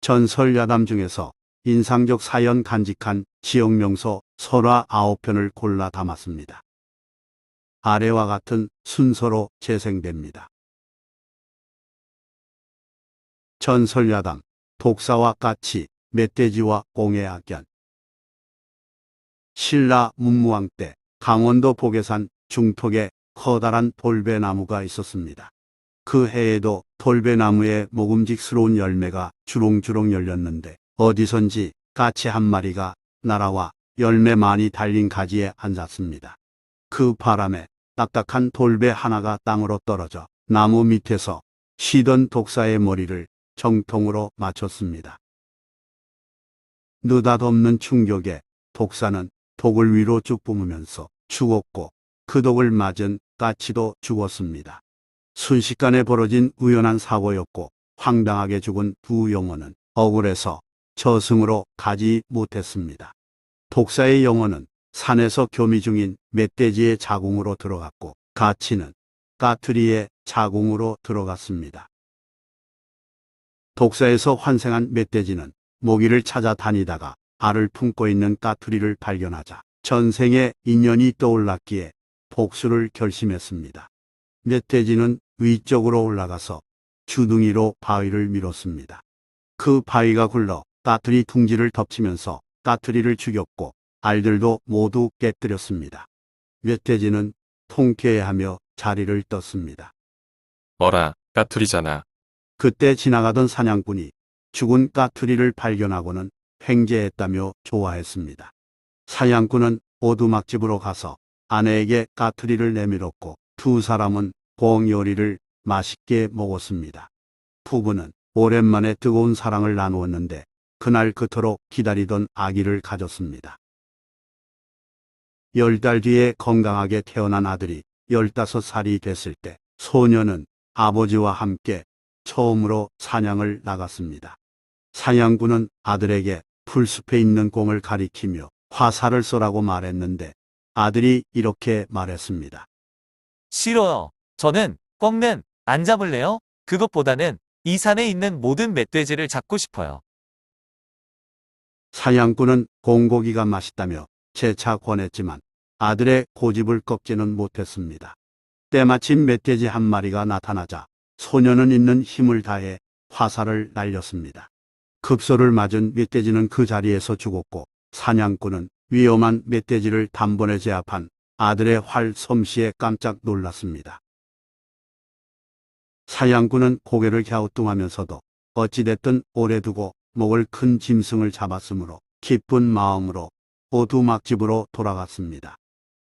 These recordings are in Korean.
전설야담 중에서 인상적 사연 간직한 지역명소 설화 9편을 골라 담았습니다. 아래와 같은 순서로 재생됩니다. 전설야담, 독사와 까치, 멧돼지와 공의 악연. 신라 문무왕 때 강원도 복외산 중턱에 커다란 돌배나무가 있었습니다. 그 해에도 돌배나무에 먹음직스러운 열매가 주렁주렁 열렸는데 어디선지 까치 한 마리가 날아와 열매 많이 달린 가지에 앉았습니다. 그 바람에 딱딱한 돌배 하나가 땅으로 떨어져 나무 밑에서 쉬던 독사의 머리를 정통으로 맞췄습니다. 느닷없는 충격에 독사는 독을 위로 쭉 뿜으면서 죽었고 그 독을 맞은 까치도 죽었습니다. 순식간에 벌어진 우연한 사고였고 황당하게 죽은 두 영혼은 억울해서 저승으로 가지 못했습니다. 독사의 영혼은 산에서 교미 중인 멧돼지의 자궁으로 들어갔고 까치는 까투리의 자궁으로 들어갔습니다. 독사에서 환생한 멧돼지는 모기를 찾아 다니다가 알을 품고 있는 까투리를 발견하자 전생의 인연이 떠올랐기에 복수를 결심했습니다. 멧돼지는 위쪽으로 올라가서 주둥이로 바위를 밀었습니다. 그 바위가 굴러 까투리 둥지를 덮치면서 까투리를 죽였고 알들도 모두 깨뜨렸습니다. 멧돼지는 통쾌해하며 자리를 떴습니다. 어라, 까투리잖아. 그때 지나가던 사냥꾼이 죽은 까투리를 발견하고는 횡재했다며 좋아했습니다. 사냥꾼은 오두막집으로 가서 아내에게 까투리를 내밀었고 두 사람은 공요리를 맛있게 먹었습니다. 부부는 오랜만에 뜨거운 사랑을 나누었는데 그날 그토록 기다리던 아기를 가졌습니다. 10달 뒤에 건강하게 태어난 아들이 15살이 됐을 때 소녀는 아버지와 함께 처음으로 사냥을 나갔습니다. 사냥꾼은 아들에게 풀숲에 있는 공을 가리키며 화살을 쏘라고 말했는데 아들이 이렇게 말했습니다. 싫어요. 저는 꺾는 안 잡을래요? 그것보다는 이 산에 있는 모든 멧돼지를 잡고 싶어요. 사냥꾼은 공고기가 맛있다며 재차 권했지만 아들의 고집을 꺾지는 못했습니다. 때마침 멧돼지 한 마리가 나타나자 소녀는 있는 힘을 다해 화살을 날렸습니다. 급소를 맞은 멧돼지는 그 자리에서 죽었고 사냥꾼은 위험한 멧돼지를 단번에 제압한 아들의 활 솜씨에 깜짝 놀랐습니다. 사냥꾼은 고개를 갸우뚱하면서도 어찌됐든 오래 두고 먹을 큰 짐승을 잡았으므로 기쁜 마음으로 오두막집으로 돌아갔습니다.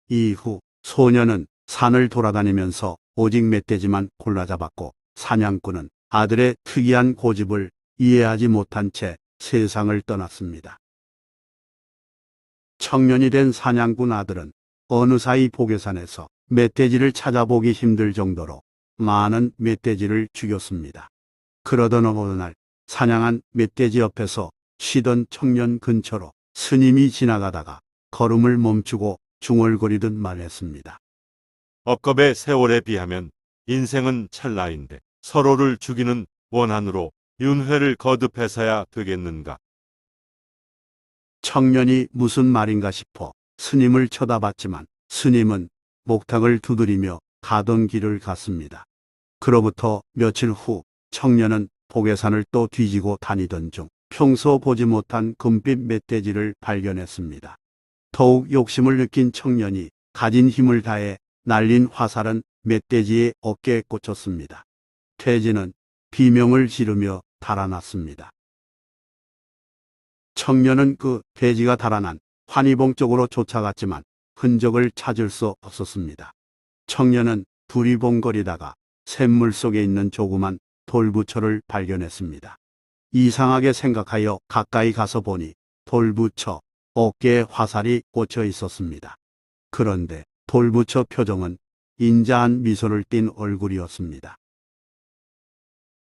이후 소녀는 산을 돌아다니면서 오직 멧돼지만 골라 잡았고 사냥꾼은 아들의 특이한 고집을 이해하지 못한 채 세상을 떠났습니다. 청년이 된 사냥꾼 아들은 어느 사이 복외산에서 멧돼지를 찾아보기 힘들 정도로 많은 멧돼지를 죽였습니다. 그러던 어느 날 사냥한 멧돼지 옆에서 쉬던 청년 근처로 스님이 지나가다가 걸음을 멈추고 중얼거리듯 말했습니다. 억겁의 세월에 비하면 인생은 찰나인데 서로를 죽이는 원한으로 윤회를 거듭해서야 되겠는가. 청년이 무슨 말인가 싶어 스님을 쳐다봤지만 스님은 목탁을 두드리며 가던 길을 갔습니다. 그로부터 며칠 후 청년은 복외산을 또 뒤지고 다니던 중 평소 보지 못한 금빛 멧돼지를 발견했습니다. 더욱 욕심을 느낀 청년이 가진 힘을 다해 날린 화살은 멧돼지의 어깨에 꽂혔습니다. 돼지는 비명을 지르며 달아났습니다. 청년은 그 돼지가 달아난 환희봉 쪽으로 쫓아갔지만 흔적을 찾을 수 없었습니다. 청년은 두리번거리다가 샘물 속에 있는 조그만 돌부처를 발견했습니다. 이상하게 생각하여 가까이 가서 보니 돌부처 어깨에 화살이 꽂혀 있었습니다. 그런데 돌부처 표정은 인자한 미소를 띤 얼굴이었습니다.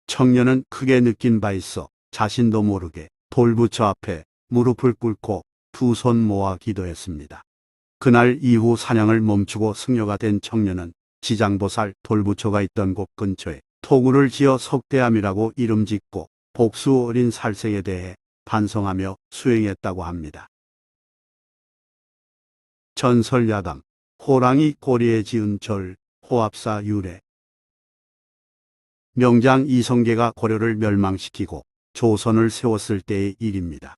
청년은 크게 느낀 바 있어 자신도 모르게 돌부처 앞에 무릎을 꿇고 두 손 모아 기도했습니다. 그날 이후 사냥을 멈추고 승려가 된 청년은 지장보살 돌부처가 있던 곳 근처에 토구를 지어 석대암이라고 이름 짓고 복수 어린 살생에 대해 반성하며 수행했다고 합니다. 전설야담, 호랑이 꼬리에 지은 절, 호합사 유래. 명장 이성계가 고려를 멸망시키고 조선을 세웠을 때의 일입니다.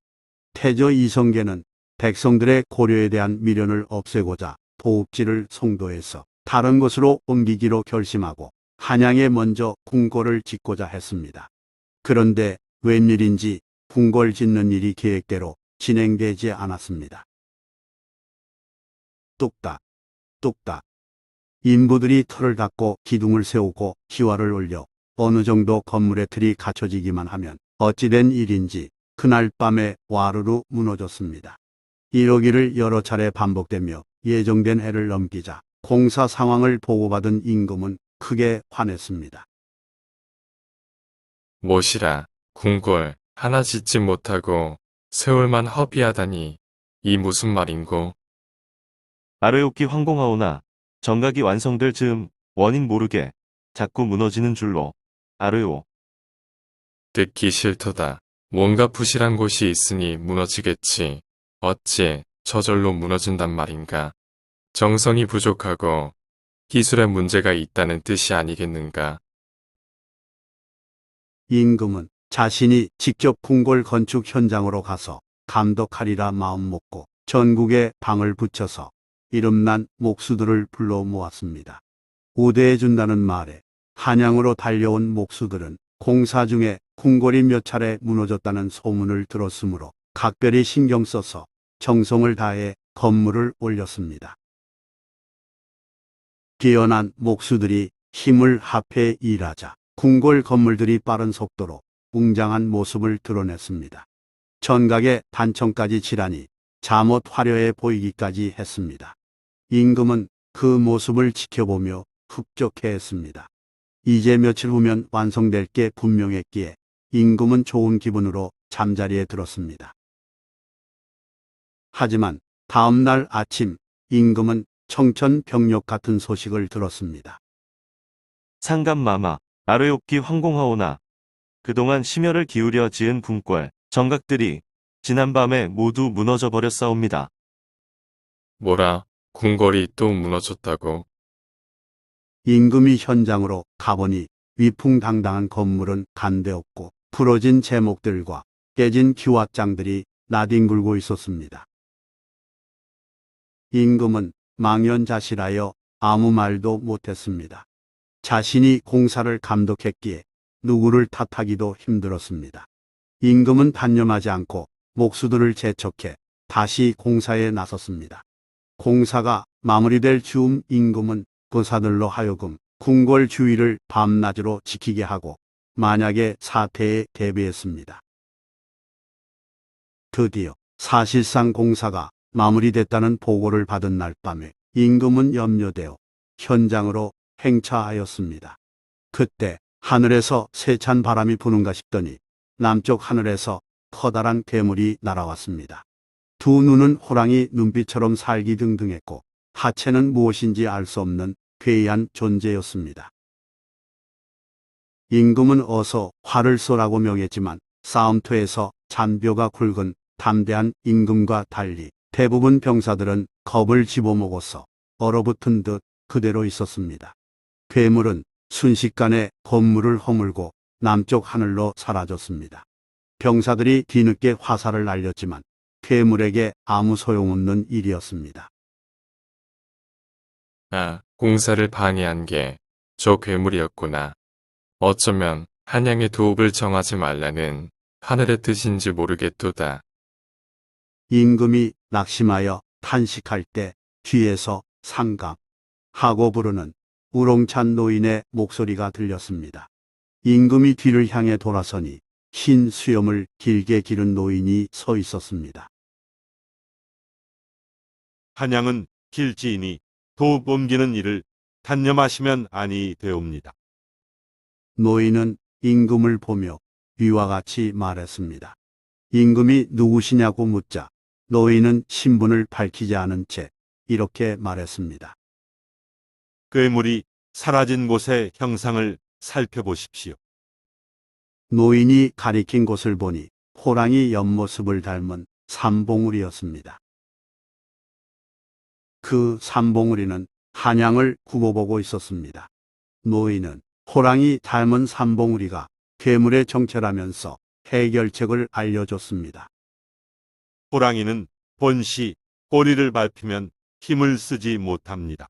태조 이성계는 백성들의 고려에 대한 미련을 없애고자 도읍지를 송도에서 다른 곳으로 옮기기로 결심하고 한양에 먼저 궁궐을 짓고자 했습니다. 그런데 웬일인지 궁궐 짓는 일이 계획대로 진행되지 않았습니다. 뚝딱, 뚝딱. 인부들이 틀을 닦고 기둥을 세우고 기와를 올려 어느 정도 건물의 틀이 갖춰지기만 하면 어찌된 일인지 그날 밤에 와르르 무너졌습니다. 이러기를 여러 차례 반복되며 예정된 해를 넘기자 공사 상황을 보고받은 임금은 크게 화냈습니다. 못이라 궁궐 하나 짓지 못하고 세월만 허비하다니 이 무슨 말인고. 아르요키 황공하오나 정각이 완성될 즈음 원인 모르게 자꾸 무너지는 줄로 아르요. 듣기 싫도다. 뭔가 부실한 곳이 있으니 무너지겠지. 어찌 저절로 무너진단 말인가. 정성이 부족하고 기술에 문제가 있다는 뜻이 아니겠는가. 임금은 자신이 직접 궁궐 건축 현장으로 가서 감독하리라 마음먹고 전국에 방을 붙여서 이름난 목수들을 불러 모았습니다. 우대해준다는 말에 한양으로 달려온 목수들은 공사 중에 궁궐이 몇 차례 무너졌다는 소문을 들었으므로 각별히 신경 써서 정성을 다해 건물을 올렸습니다. 뛰어난 목수들이 힘을 합해 일하자 궁궐 건물들이 빠른 속도로 웅장한 모습을 드러냈습니다. 전각의 단청까지 칠하니 잠옷 화려해 보이기까지 했습니다. 임금은 그 모습을 지켜보며 흡족해했습니다. 이제 며칠 후면 완성될 게 분명했기에 임금은 좋은 기분으로 잠자리에 들었습니다. 하지만 다음 날 아침 임금은 청천벽력 같은 소식을 들었습니다. 상감마마 아르요키 황공하오나 그동안 심혈을 기울여 지은 궁궐 정각들이 지난밤에 모두 무너져 버렸사옵니다. 뭐라, 궁궐이 또 무너졌다고. 임금이 현장으로 가보니 위풍당당한 건물은 간데없고 부러진 제목들과 깨진 기와장들이 나뒹굴고 있었습니다. 임금은 망연자실하여 아무 말도 못했습니다. 자신이 공사를 감독했기에 누구를 탓하기도 힘들었습니다. 임금은 단념하지 않고 목수들을 재촉해 다시 공사에 나섰습니다. 공사가 마무리될 즈음 임금은 부사들로 하여금 궁궐 주위를 밤낮으로 지키게 하고 만약의 사태에 대비했습니다. 드디어 사실상 공사가 마무리됐다는 보고를 받은 날 밤에 임금은 염려되어 현장으로 행차하였습니다. 그때 하늘에서 세찬 바람이 부는가 싶더니 남쪽 하늘에서 커다란 괴물이 날아왔습니다. 두 눈은 호랑이 눈빛처럼 살기등등했고 하체는 무엇인지 알 수 없는 괴이한 존재였습니다. 임금은 어서 화를 쏘라고 명했지만 싸움터에서 잔뼈가 굵은 담대한 임금과 달리 대부분 병사들은 겁을 집어먹어서 얼어붙은 듯 그대로 있었습니다. 괴물은 순식간에 건물을 허물고 남쪽 하늘로 사라졌습니다. 병사들이 뒤늦게 화살을 날렸지만 괴물에게 아무 소용없는 일이었습니다. 아, 공사를 방해한 게 저 괴물이었구나. 어쩌면 한양의 도읍을 정하지 말라는 하늘의 뜻인지 모르겠도다. 임금이 낙심하여 탄식할 때 뒤에서 상감 하고 부르는 우렁찬 노인의 목소리가 들렸습니다. 임금이 뒤를 향해 돌아서니 흰 수염을 길게 기른 노인이 서 있었습니다. 한양은 길지이니 도읍 옮기는 일을 단념하시면 아니 되옵니다. 노인은 임금을 보며 위와 같이 말했습니다. 임금이 누구시냐고 묻자 노인은 신분을 밝히지 않은 채 이렇게 말했습니다. 괴물이 사라진 곳의 형상을 살펴보십시오. 노인이 가리킨 곳을 보니 호랑이 옆모습을 닮은 삼봉우리였습니다. 그 삼봉우리는 한양을 굽어보고 있었습니다. 노인은 호랑이 닮은 삼봉우리가 괴물의 정체라면서 해결책을 알려줬습니다. 호랑이는 본시 꼬리를 밟히면 힘을 쓰지 못합니다.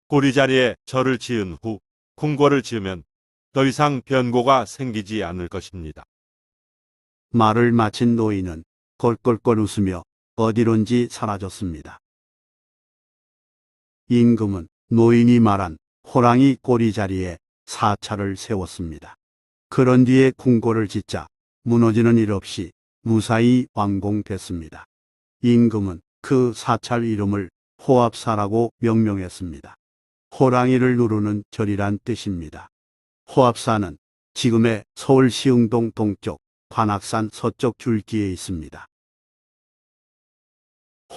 꼬리 자리에 절을 지은 후 궁궐을 지으면 더 이상 변고가 생기지 않을 것입니다. 말을 마친 노인은 껄껄껄 웃으며 어디론지 사라졌습니다. 임금은 노인이 말한 호랑이 꼬리 자리에 사찰을 세웠습니다. 그런 뒤에 궁궐을 짓자 무너지는 일 없이 무사히 완공됐습니다. 임금은 그 사찰 이름을 호압사라고 명명했습니다. 호랑이를 누르는 절이란 뜻입니다. 호압사는 지금의 서울 시흥동 동쪽, 관악산 서쪽 줄기에 있습니다.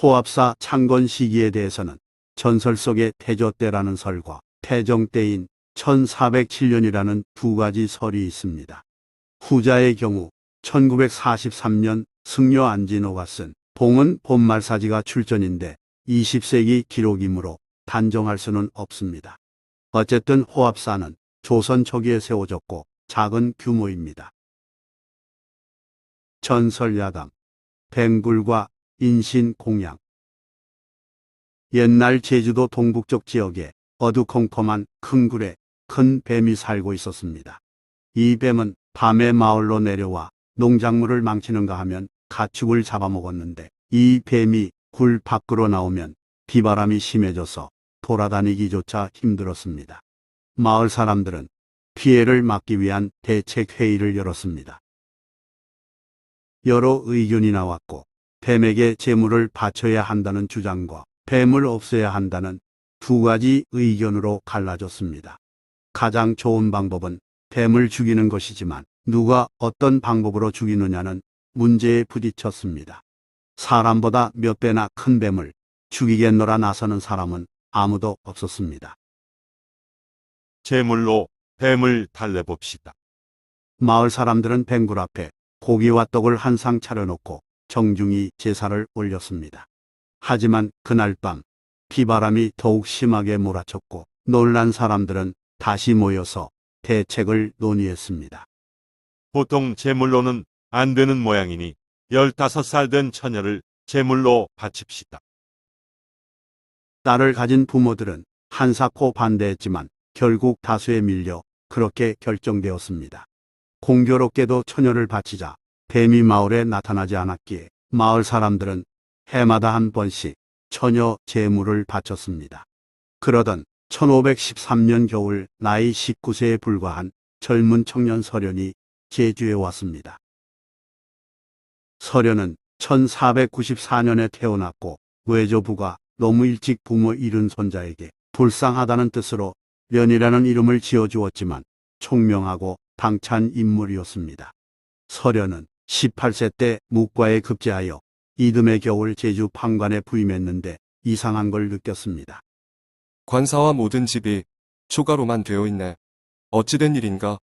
호압사 창건 시기에 대해서는 전설 속의 태조 때라는 설과 태정 때인 1407년이라는 두 가지 설이 있습니다. 후자의 경우 1943년 승려 안진호가 쓴 봉은 봄말사지가 출전인데 20세기 기록이므로 단정할 수는 없습니다. 어쨌든 호압사는 조선 초기에 세워졌고 작은 규모입니다. 전설야담, 뱅굴과 인신공양. 옛날 제주도 동북쪽 지역에 어두컴컴한 큰 굴에 큰 뱀이 살고 있었습니다. 이 뱀은 밤에 마을로 내려와 농작물을 망치는가 하면 가축을 잡아먹었는데 이 뱀이 굴 밖으로 나오면 비바람이 심해져서 돌아다니기조차 힘들었습니다. 마을 사람들은 피해를 막기 위한 대책 회의를 열었습니다. 여러 의견이 나왔고 뱀에게 재물을 바쳐야 한다는 주장과 뱀을 없애야 한다는 두 가지 의견으로 갈라졌습니다. 가장 좋은 방법은 뱀을 죽이는 것이지만 누가 어떤 방법으로 죽이느냐는 문제에 부딪혔습니다. 사람보다 몇 배나 큰 뱀을 죽이겠노라 나서는 사람은 아무도 없었습니다. 제물로 뱀을 달래봅시다. 마을 사람들은 뱅굴 앞에 고기와 떡을 한 상 차려놓고 정중히 제사를 올렸습니다. 하지만 그날 밤 비바람이 더욱 심하게 몰아쳤고 놀란 사람들은 다시 모여서 대책을 논의했습니다. 보통 제물로는 안 되는 모양이니 15살 된 처녀를 제물로 바칩시다. 딸을 가진 부모들은 한사코 반대했지만 결국 다수에 밀려 그렇게 결정되었습니다. 공교롭게도 처녀를 바치자 뱀이 마을에 나타나지 않았기에 마을 사람들은 해마다 한 번씩 처녀 제물을 바쳤습니다. 그러던 1513년 겨울 나이 19세에 불과한 젊은 청년 서련이 제주에 왔습니다. 서련은 1494년에 태어났고 외조부가 너무 일찍 부모 잃은 손자에게 불쌍하다는 뜻으로 련이라는 이름을 지어주었지만 총명하고 당찬 인물이었습니다. 서련은 18세 때 묵과에 급제하여 이듬해 겨울 제주 판관에 부임했는데 이상한 걸 느꼈습니다. 관사와 모든 집이 초가로만 되어 있네. 어찌된 일인가?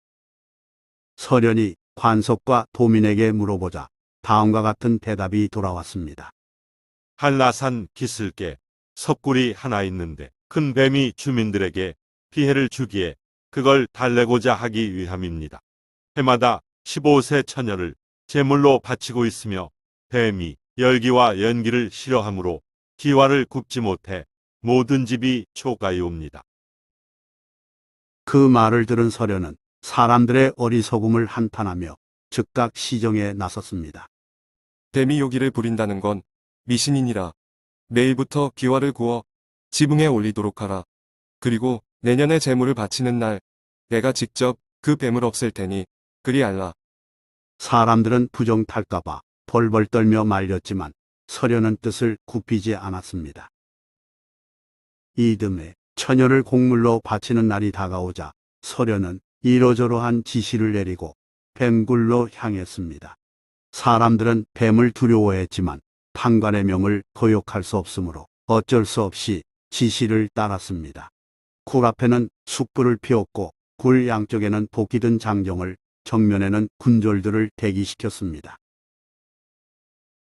서련이 관석과 도민에게 물어보자 다음과 같은 대답이 돌아왔습니다. 한라산 기슭에 석굴이 하나 있는데 큰 뱀이 주민들에게 피해를 주기에 그걸 달래고자 하기 위함입니다. 해마다 15세 처녀를 제물로 바치고 있으며 뱀이 열기와 연기를 싫어하므로 기와를 굽지 못해 모든 집이 초가이옵니다. 그 말을 들은 서련은 사람들의 어리석음을 한탄하며 즉각 시정에 나섰습니다. 뱀이 요기를 부린다는 건 미신이니라. 내일부터 기와를 구워 지붕에 올리도록 하라. 그리고 내년에 제물을 바치는 날 내가 직접 그 뱀을 없앨 테니 그리 알라. 사람들은 부정탈까봐 벌벌 떨며 말렸지만 서련은 뜻을 굽히지 않았습니다. 이듬해 처녀를 곡물로 바치는 날이 다가오자 서련은 이러저러한 지시를 내리고 뱀굴로 향했습니다. 사람들은 뱀을 두려워했지만 판관의 명을 거역할 수 없으므로 어쩔 수 없이 지시를 따랐습니다. 굴 앞에는 숯불을 피웠고 굴 양쪽에는 도끼 든 장정을 정면에는 군졸들을 대기시켰습니다.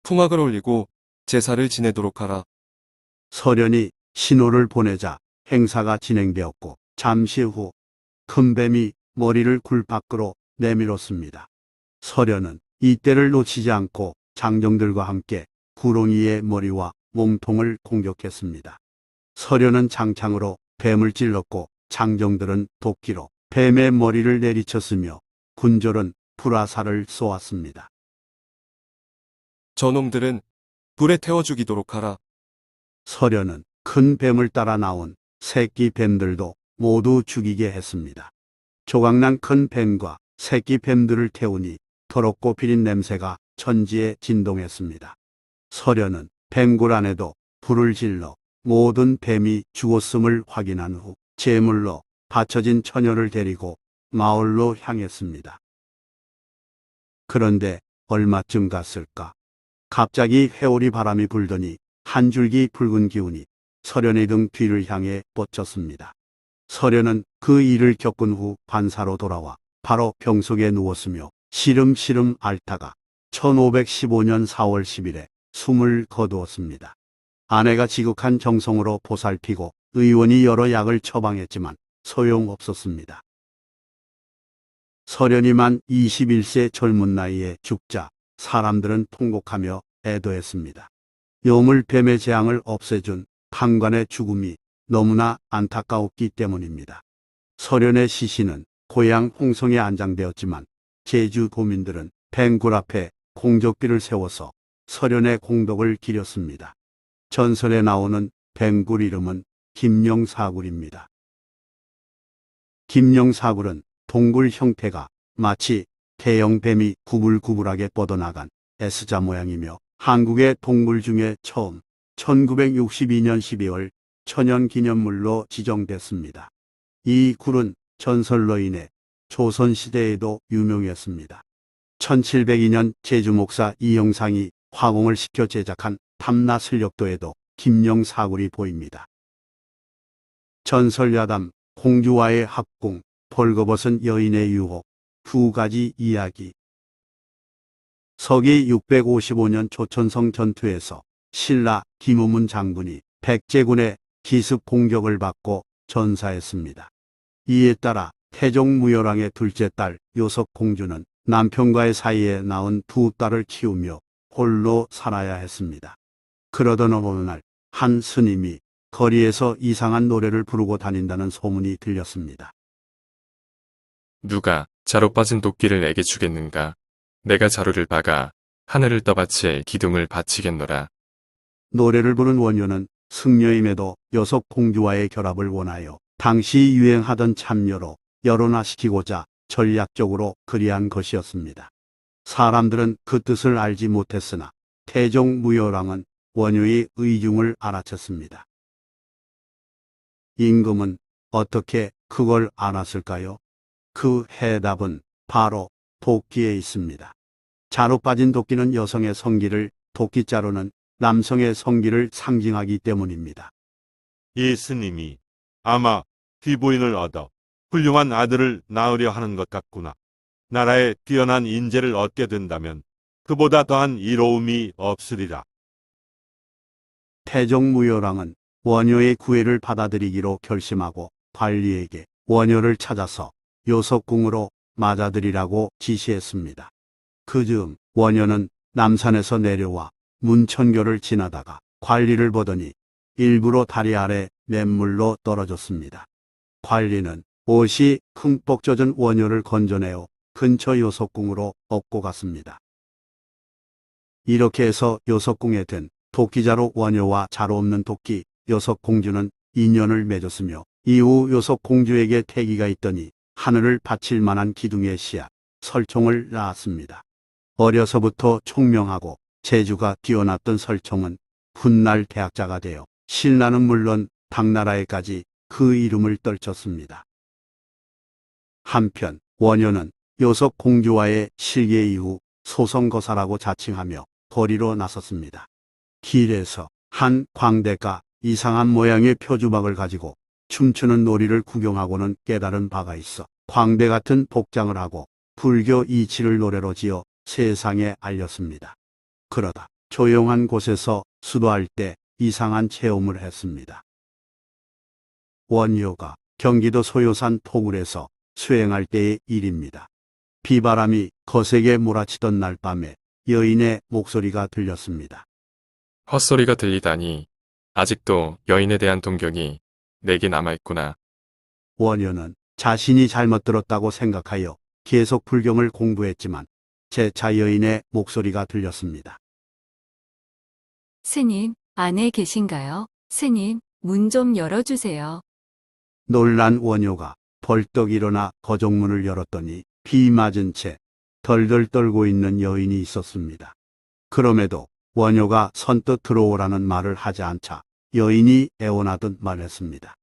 풍악을 올리고 제사를 지내도록 하라. 서련이 신호를 보내자 행사가 진행되었고 잠시 후 큰 뱀이 머리를 굴 밖으로 내밀었습니다. 서련은 이때를 놓치지 않고 장정들과 함께 구렁이의 머리와 몸통을 공격했습니다. 서련은 장창으로 뱀을 찔렀고 장정들은 도끼로 뱀의 머리를 내리쳤으며 군졸은 불화살을 쏘았습니다. 저놈들은 불에 태워 죽이도록 하라. 서련은 큰 뱀을 따라 나온 새끼 뱀들도 모두 죽이게 했습니다. 조각난 큰 뱀과 새끼 뱀들을 태우니 더럽고 비린 냄새가 천지에 진동했습니다. 서련은 뱀굴 안에도 불을 질러 모든 뱀이 죽었음을 확인한 후 제물로 바쳐진 처녀를 데리고 마을로 향했습니다. 그런데 얼마쯤 갔을까? 갑자기 회오리 바람이 불더니 한 줄기 붉은 기운이 서련의 등 뒤를 향해 뻗쳤습니다. 서련은 그 일을 겪은 후 반사로 돌아와 바로 병석에 누웠으며 시름시름 앓다가 1515년 4월 10일에 숨을 거두었습니다. 아내가 지극한 정성으로 보살피고 의원이 여러 약을 처방했지만 소용없었습니다. 서련이 만 21세 젊은 나이에 죽자 사람들은 통곡하며 애도했습니다. 요물뱀의 재앙을 없애준 판관의 죽음이 너무나 안타까웠기 때문입니다. 서련의 시신은 고향 홍성에 안장되었지만 제주 도민들은 뱅굴 앞에 공적비를 세워서 서련의 공덕을 기렸습니다. 전설에 나오는 뱅굴 이름은 김영사굴입니다. 김영사굴은 동굴 형태가 마치 대형 뱀이 구불구불하게 뻗어나간 S자 모양이며 한국의 동굴 중에 처음 1962년 12월 천연기념물로 지정됐습니다. 이 굴은 전설로 인해 조선시대에도 유명했습니다. 1702년 제주목사 이영상이 화공을 시켜 제작한 탐나슬력도에도 김영사굴이 보입니다. 전설야담 공주와의 합궁, 벌거벗은 여인의 유혹, 두 가지 이야기. 서기 655년 조천성 전투에서 신라 김우문 장군이 백제군의 기습 공격을 받고 전사했습니다. 이에 따라 태종무열왕의 둘째 딸 요석공주는 남편과의 사이에 낳은 두 딸을 키우며 홀로 살아야 했습니다. 그러던 어느 날 한 스님이 거리에서 이상한 노래를 부르고 다닌다는 소문이 들렸습니다. 누가 자로 빠진 도끼를 내게 주겠는가? 내가 자루를 박아 하늘을 떠받칠 기둥을 바치겠노라. 노래를 부른 원효는 승려임에도 요석공주와의 결합을 원하여 당시 유행하던 참여로 열혼화시키고자 전략적으로 그리한 것이었습니다. 사람들은 그 뜻을 알지 못했으나 태종무열왕은 원효의 의중을 알아챘습니다. 임금은 어떻게 그걸 알았을까요? 그 해답은 바로 도끼에 있습니다. 자로 빠진 도끼는 여성의 성기를, 도끼자루는 남성의 성기를 상징하기 때문입니다. 이 스님이 아마 귀부인을 얻어 훌륭한 아들을 낳으려 하는 것 같구나. 나라에 뛰어난 인재를 얻게 된다면 그보다 더한 이로움이 없으리라. 태종무열왕은 원효의 구애를 받아들이기로 결심하고 관리에게 원효를 찾아서 요석궁으로 맞아들이라고 지시했습니다. 그즈음 원효는 남산에서 내려와 문천교를 지나다가 관리를 보더니 일부러 다리 아래 맨물로 떨어졌습니다. 관리는 옷이 흠뻑 젖은 원효를 건져내어 근처 요석궁으로 업고 갔습니다. 이렇게 해서 요석궁에 든 도끼자루 원효와 자루 없는 도끼 요석공주는 인연을 맺었으며 이후 요석공주에게 태기가 있더니 하늘을 바칠 만한 기둥의 씨앗, 설총을 낳았습니다. 어려서부터 총명하고 재주가 뛰어났던 설총은 훗날 대학자가 되어 신라는 물론 당나라에까지 그 이름을 떨쳤습니다. 한편 원효는 요석공주와의 실계 이후 소성거사라고 자칭하며 거리로 나섰습니다. 길에서 한 광대가 이상한 모양의 표주박을 가지고 춤추는 놀이를 구경하고는 깨달은 바가 있어 광대 같은 복장을 하고 불교 이치를 노래로 지어 세상에 알렸습니다. 그러다 조용한 곳에서 수도할 때 이상한 체험을 했습니다. 원효가 경기도 소요산 토굴에서 수행할 때의 일입니다. 비바람이 거세게 몰아치던 날 밤에 여인의 목소리가 들렸습니다. 헛소리가 들리다니. 아직도 여인에 대한 동경이 내게 남아있구나. 원효는 자신이 잘못 들었다고 생각하여 계속 불경을 공부했지만 재차 여인의 목소리가 들렸습니다. 스님, 안에 계신가요? 스님, 문 좀 열어주세요. 놀란 원효가 벌떡 일어나 거정문을 열었더니 비 맞은 채 덜덜 떨고 있는 여인이 있었습니다. 그럼에도 원효가 선뜻 들어오라는 말을 하지 않자 여인이 애원하듯 말했습니다.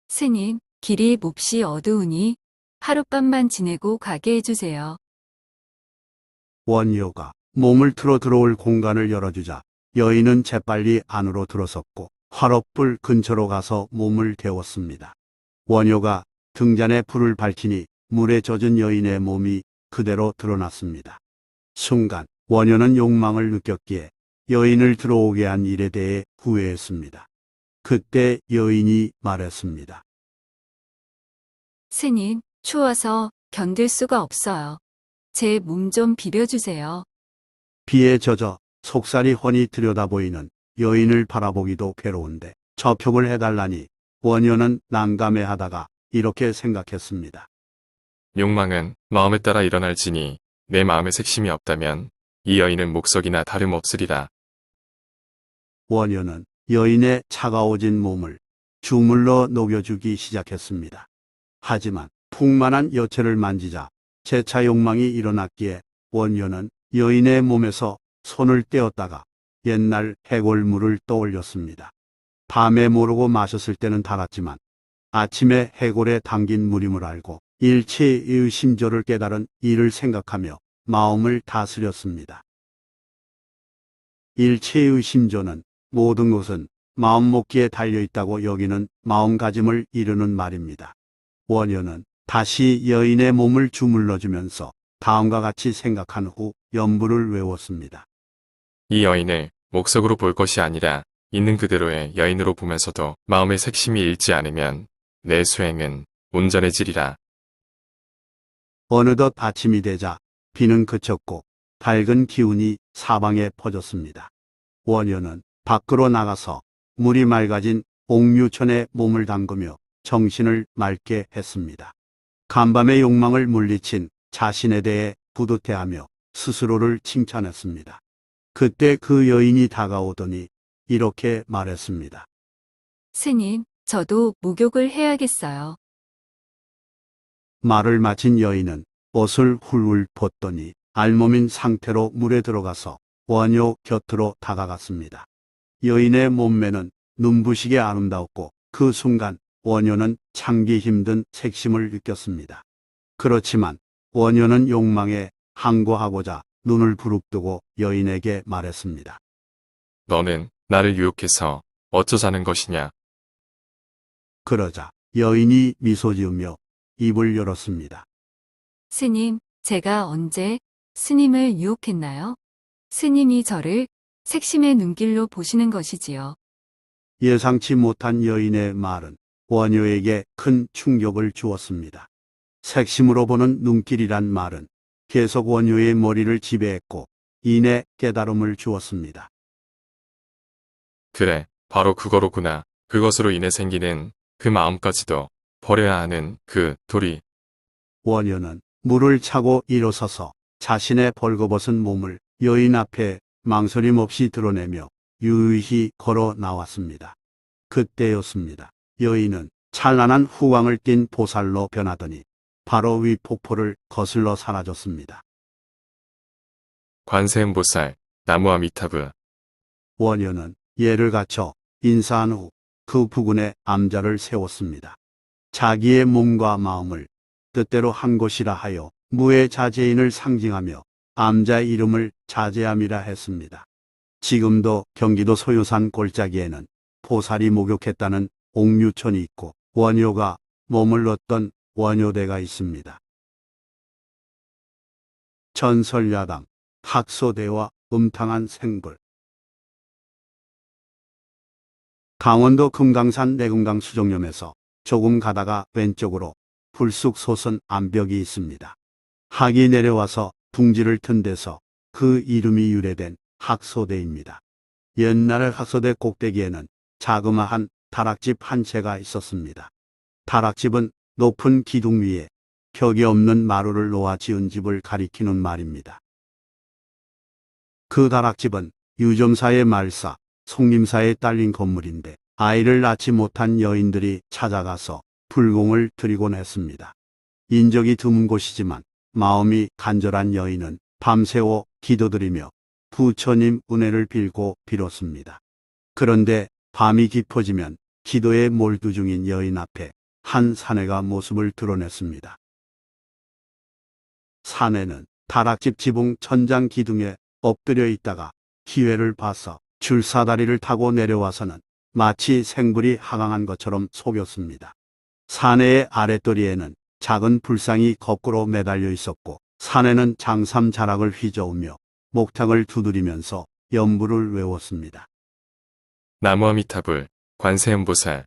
스님, 길이 몹시 어두우니 하룻밤만 지내고 가게 해주세요. 원효가 몸을 틀어 들어올 공간을 열어주자 여인은 재빨리 안으로 들어섰고 화롯불 근처로 가서 몸을 데웠습니다. 원효가 등잔에 불을 밝히니 물에 젖은 여인의 몸이 그대로 드러났습니다. 순간 원효는 욕망을 느꼈기에 여인을 들어오게 한 일에 대해 후회했습니다. 그때 여인이 말했습니다. 스님, 추워서 견딜 수가 없어요. 제 몸 좀 비벼주세요. 비에 젖어 속살이 훤히 들여다보이는 여인을 바라보기도 괴로운데 접촉을 해달라니 원효는 난감해하다가 이렇게 생각했습니다. 욕망은 마음에 따라 일어날지니 내 마음에 색심이 없다면 이 여인은 목석이나 다름없으리라. 원효는 여인의 차가워진 몸을 주물러 녹여주기 시작했습니다. 하지만 풍만한 여체를 만지자 재차 욕망이 일어났기에 원효는 여인의 몸에서 손을 떼었다가 옛날 해골물을 떠올렸습니다. 밤에 모르고 마셨을 때는 달았지만 아침에 해골에 담긴 물임을 알고 일체의 심조를 깨달은 이를 생각하며 마음을 다스렸습니다. 일체의 심조는 모든 것은 마음먹기에 달려있다고 여기는 마음가짐을 이루는 말입니다. 원효는 다시 여인의 몸을 주물러주면서 다음과 같이 생각한 후 연부를 외웠습니다. 이 여인을 목석으로 볼 것이 아니라 있는 그대로의 여인으로 보면서도 마음의 색심이 잃지 않으면 내 수행은 온전해지리라. 어느덧 아침이 되자 비는 그쳤고 밝은 기운이 사방에 퍼졌습니다. 원효는 밖으로 나가서 물이 맑아진 옥류천에 몸을 담그며 정신을 맑게 했습니다. 간밤의 욕망을 물리친 자신에 대해 뿌듯해하며 스스로를 칭찬했습니다. 그때 그 여인이 다가오더니 이렇게 말했습니다. 스님, 저도 목욕을 해야겠어요. 말을 마친 여인은 옷을 훌훌 벗더니 알몸인 상태로 물에 들어가서 원효 곁으로 다가갔습니다. 여인의 몸매는 눈부시게 아름다웠고 그 순간 원효는 참기 힘든 색심을 느꼈습니다. 그렇지만 원효는 욕망에 항거하고자 눈을 부릅뜨고 여인에게 말했습니다. 너는 나를 유혹해서 어쩌자는 것이냐? 그러자 여인이 미소 지으며 입을 열었습니다. 스님, 제가 언제 스님을 유혹했나요? 스님이 저를 색심의 눈길로 보시는 것이지요. 예상치 못한 여인의 말은 원효에게 큰 충격을 주었습니다. 색심으로 보는 눈길이란 말은 계속 원효의 머리를 지배했고 이내 깨달음을 주었습니다. 그래, 바로 그거로구나. 그것으로 인해 생기는 그 마음까지도 버려야 하는 그 도리. 원효는 물을 차고 일어서서 자신의 벌거벗은 몸을 여인 앞에 망설임 없이 드러내며 유유히 걸어 나왔습니다. 그때였습니다. 여인은 찬란한 후광을 띤 보살로 변하더니 바로 위 폭포를 거슬러 사라졌습니다. 관세음보살, 나무아미타브. 원효는 예를 갖춰 인사한 후 그 부근에 암자를 세웠습니다. 자기의 몸과 마음을 뜻대로 한 것이라 하여 무의 자제인을 상징하며 암자 이름을 자제암이라 했습니다. 지금도 경기도 소요산 골짜기에는 보살이 목욕했다는 옥류천이 있고 원효가 머물렀던 원효대가 있습니다. 전설야당, 학소대와 음탕한 생불. 강원도 금강산 내금강 수족염에서 조금 가다가 왼쪽으로 불쑥 솟은 암벽이 있습니다. 학이 내려와서 둥지를 튼 데서 그 이름이 유래된 학소대입니다. 옛날에 학소대 꼭대기에는 자그마한 다락집 한 채가 있었습니다. 다락집은 높은 기둥 위에 벽이 없는 마루를 놓아 지은 집을 가리키는 말입니다. 그 다락집은 유점사의 말사, 송림사에 딸린 건물인데 아이를 낳지 못한 여인들이 찾아가서 불공을 드리곤 했습니다. 인적이 드문 곳이지만 마음이 간절한 여인은 밤새워 기도드리며 부처님 은혜를 빌고 빌었습니다. 그런데 밤이 깊어지면 기도에 몰두 중인 여인 앞에 한 사내가 모습을 드러냈습니다. 사내는 다락집 지붕 천장 기둥에 엎드려 있다가 기회를 봐서 줄사다리를 타고 내려와서는 마치 생불이 하강한 것처럼 속였습니다. 사내의 아랫도리에는 작은 불상이 거꾸로 매달려 있었고 사내는 장삼 자락을 휘저으며 목탁을 두드리면서 연부를 외웠습니다. 나무아미타불, 관세음보살.